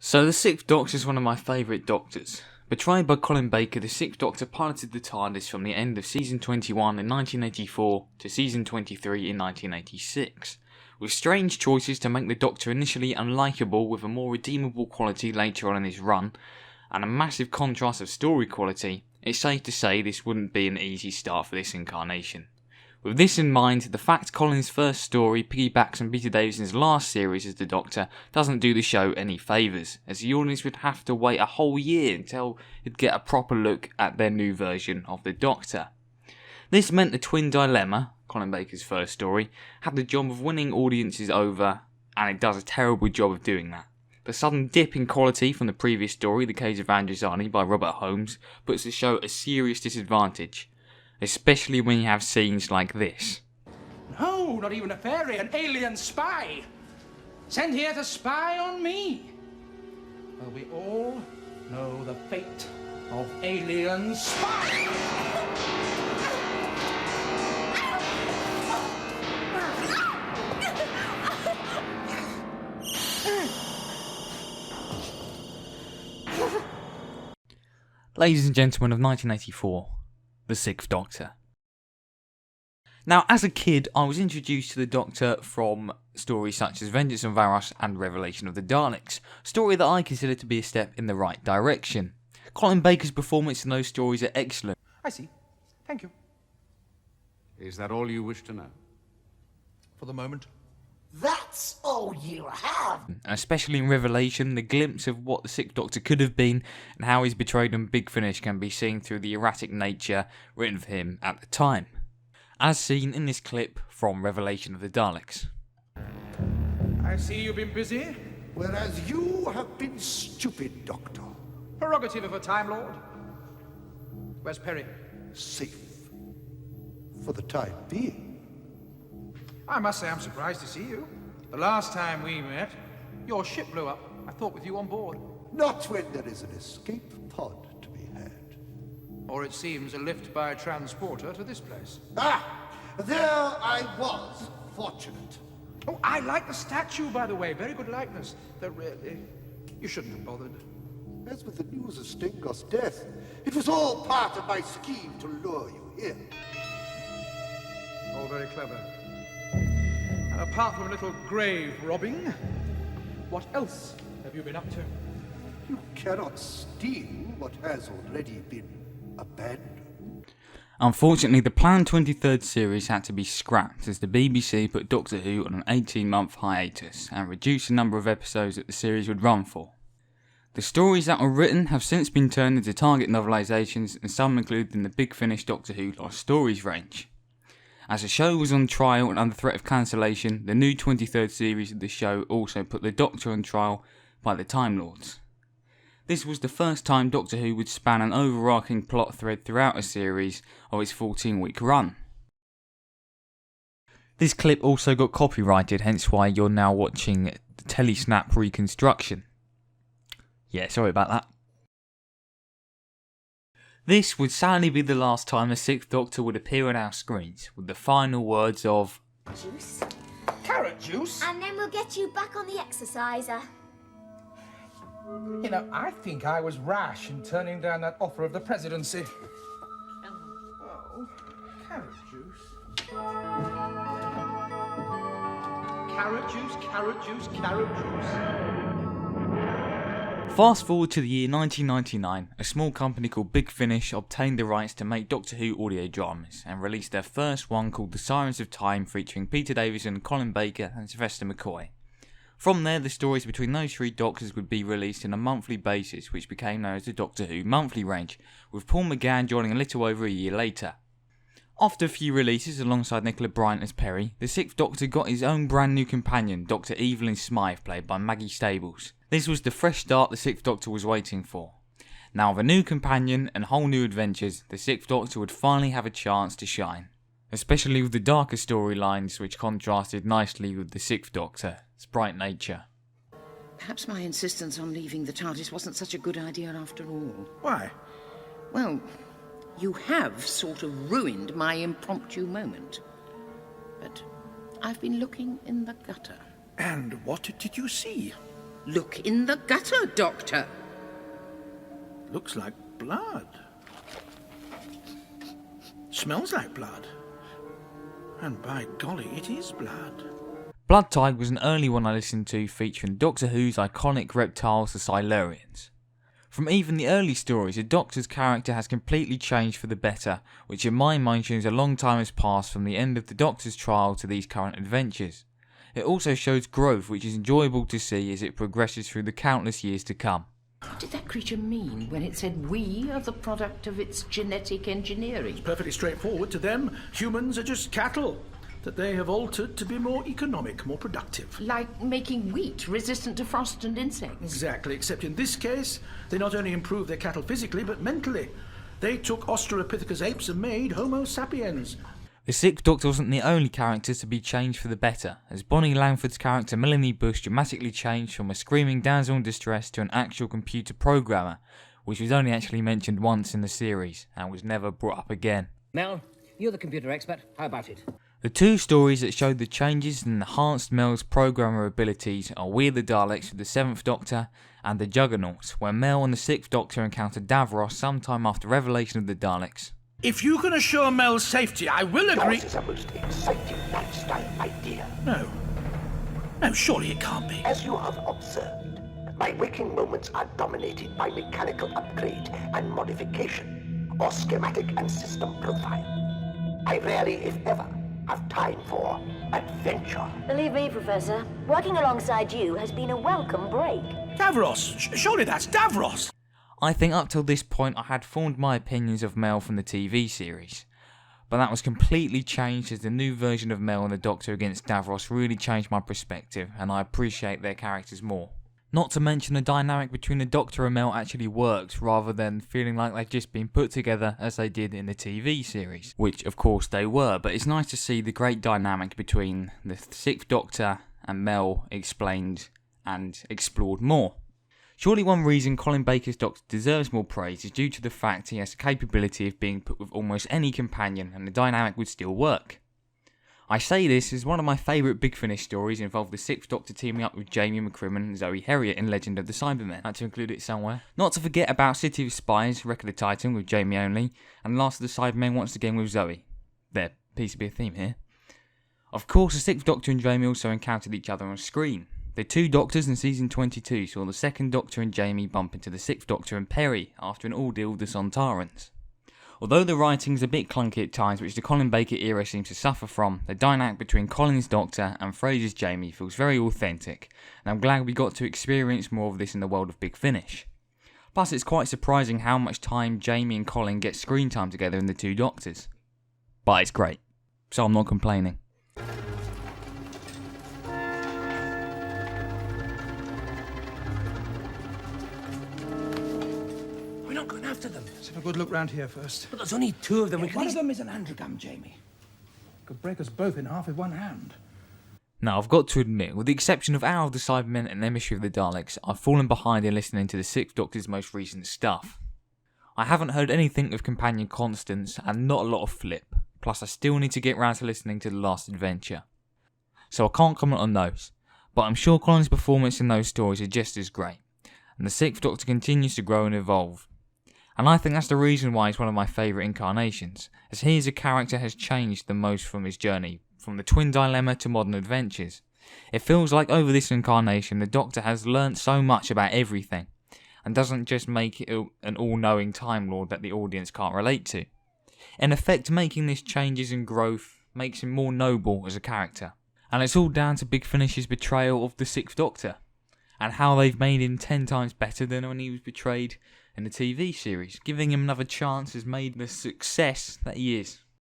So the Sixth Doctor is one of my favourite Doctors. Portrayed by Colin Baker, the Sixth Doctor piloted the TARDIS from the end of Season 21 in 1984 to Season 23 in 1986, with strange choices to make the Doctor initially unlikable with a more redeemable quality later on in his run, and a massive contrast of story quality. It's safe to say this wouldn't be an easy start for this incarnation. With this in mind, the fact Colin's first story piggybacks on Peter Davison's last series as the Doctor doesn't do the show any favours, as the audience would have to wait a whole year until you'd get a proper look at their new version of the Doctor. This meant the Twin Dilemma, Colin Baker's first story, had the job of winning audiences over, and it does a terrible job of doing that. The sudden dip in quality from the previous story, The Cage of Androzani by Robert Holmes, puts the show at a serious disadvantage, especially when you have scenes like this. No, not even a fairy, an alien spy. Sent here to spy on me. Well, we all know the fate of alien spies. Ladies and gentlemen of 1984, the Sixth Doctor. Now, as a kid, I was introduced to the Doctor from stories such as Vengeance on Varos and Revelation of the Daleks, a story that I consider to be a step in the right direction. Colin Baker's performance in those stories are excellent. I see. Thank you. Is that all you wish to know? For the moment. That's all you have! And especially in Revelation, the glimpse of what the Sixth Doctor could have been and how he's betrayed on Big Finish can be seen through the erratic nature written for him at the time, as seen in this clip from Revelation of the Daleks. I see you've been busy. Whereas you have been stupid, Doctor. Prerogative of a Time Lord. Where's Perry? Safe. For the time being. I must say I'm surprised to see you. The last time we met, your ship blew up. I thought with you on board. Not when there is an escape pod to be had. Or it seems a lift by transporter to this place. Ah! There I was, fortunate. Oh, I like the statue, by the way. Very good likeness. Though really, you shouldn't have bothered. As with the news of Stingos' death, it was all part of my scheme to lure you here. All very clever. And apart from a little grave robbing, what else have you been up to? You cannot steal what has already been abandoned. Unfortunately, the planned 23rd series had to be scrapped as the BBC put Doctor Who on an 18-month hiatus and reduced the number of episodes that the series would run for. The stories that were written have since been turned into Target novelisations, and some included in the Big Finish Doctor Who Lost Stories range. As the show was on trial and under threat of cancellation, the new 23rd series of the show also put the Doctor on trial by the Time Lords. This was the first time Doctor Who would span an overarching plot thread throughout a series of its 14-week run. This clip also got copyrighted, hence why you're now watching the Telesnap reconstruction. Yeah, sorry about that. This would sadly be the last time the Sixth Doctor would appear on our screens, with the final words of Juice. Carrot juice? And then we'll get you back on the exerciser. You know, I think I was rash in turning down that offer of the presidency. Oh, carrot juice. Carrot juice, carrot juice, carrot juice. Fast forward to the year 1999, a small company called Big Finish obtained the rights to make Doctor Who audio dramas and released their first one called The Sirens of Time, featuring Peter Davison, Colin Baker and Sylvester McCoy. From there, the stories between those three Doctors would be released on a monthly basis, which became known as the Doctor Who monthly range, with Paul McGann joining a little over a year later. After a few releases alongside Nicola Bryant as Perry, the Sixth Doctor got his own brand new companion, Dr. Evelyn Smythe, played by Maggie Stables. This was the fresh start the Sixth Doctor was waiting for. Now with a new companion and whole new adventures, the Sixth Doctor would finally have a chance to shine. Especially with the darker storylines, which contrasted nicely with the Sixth Doctor's bright nature. Perhaps my insistence on leaving the TARDIS wasn't such a good idea after all. Why? Well, you have sort of ruined my impromptu moment. But I've been looking in the gutter. And what did you see? Look in the gutter, Doctor. Looks like blood. Smells like blood. And by golly, it is blood. Blood Tide was an early one I listened to featuring Doctor Who's iconic reptiles, the Silurians. From even the early stories, the Doctor's character has completely changed for the better, which in my mind shows a long time has passed from the end of the Doctor's trial to these current adventures. It also shows growth, which is enjoyable to see as it progresses through the countless years to come. What did that creature mean when it said we are the product of its genetic engineering? Perfectly straightforward. To them, humans are just cattle that they have altered to be more economic, more productive. Like making wheat resistant to frost and insects. Exactly, except in this case, they not only improved their cattle physically, but mentally. They took Australopithecus apes and made Homo sapiens. The Sixth Doctor wasn't the only character to be changed for the better, as Bonnie Langford's character Melanie Bush dramatically changed from a screaming damsel in distress to an actual computer programmer, which was only actually mentioned once in the series, and was never brought up again. Mel, you're the computer expert. How about it? The two stories that showed the changes and enhanced Mel's programmer abilities are We the Daleks with the Seventh Doctor and the Juggernauts, where Mel and the Sixth Doctor encountered Davros sometime after revelation of the Daleks. If you can assure Mel's safety, I will agree. This is a most exciting lifestyle idea. No. No, surely it can't be. As you have observed, my waking moments are dominated by mechanical upgrade and modification, or schematic and system profile. I rarely, if ever, have time for adventure. Believe me, Professor, working alongside you has been a welcome break. Davros! Surely that's Davros! I think up till this point I had formed my opinions of Mel from the TV series, but that was completely changed as the new version of Mel and the Doctor against Davros really changed my perspective, and I appreciate their characters more. Not to mention the dynamic between the Doctor and Mel actually worked, rather than feeling like they'd just been put together as they did in the TV series, which of course they were, but it's nice to see the great dynamic between the Sixth Doctor and Mel explained and explored more. Surely one reason Colin Baker's Doctor deserves more praise is due to the fact he has the capability of being put with almost any companion and the dynamic would still work. I say this as one of my favourite Big Finish stories involved the Sixth Doctor teaming up with Jamie McCrimmon and Zoe Herriot in Legend of the Cybermen. I had to include it somewhere. Not to forget about City of Spies, Record of Titan with Jamie only, and Last of the Cybermen once again with Zoe. There, piece to be a theme here. Of course, the Sixth Doctor and Jamie also encountered each other on screen. The two Doctors in season 22 saw the Second Doctor and Jamie bump into the Sixth Doctor and Perry after an ordeal with the Sontarans. Although the writing's a bit clunky at times, which the Colin Baker era seems to suffer from, the dynamic between Colin's Doctor and Fraser's Jamie feels very authentic, and I'm glad we got to experience more of this in the world of Big Finish. Plus, it's quite surprising how much time Jamie and Colin get screen time together in the two Doctors. But it's great, so I'm not complaining. We're not going after them. Let's have a good look round here first. But there's only two of them. We can One of easily... them is an androgram, Jamie. Could break us both in half with one hand. Now, I've got to admit, with the exception of Hour of the Cybermen and Emissary of the Daleks, I've fallen behind in listening to the Sixth Doctor's most recent stuff. I haven't heard anything of Companion Constance, and not a lot of Flip, plus I still need to get round to listening to The Last Adventure. So I can't comment on those, but I'm sure Colin's performance in those stories are just as great, and the Sixth Doctor continues to grow and evolve. And I think that's the reason why he's one of my favourite incarnations, as he as a character has changed the most from his journey, from the Twin Dilemma to modern adventures. It feels like over this incarnation the Doctor has learnt so much about everything, and doesn't just make it an all-knowing Time Lord that the audience can't relate to. In effect, making this changes and growth makes him more noble as a character. And it's all down to Big Finish's betrayal of the Sixth Doctor, and how they've made him 10 times better than when he was betrayed in the TV series. Giving him another chance has made the success that he is.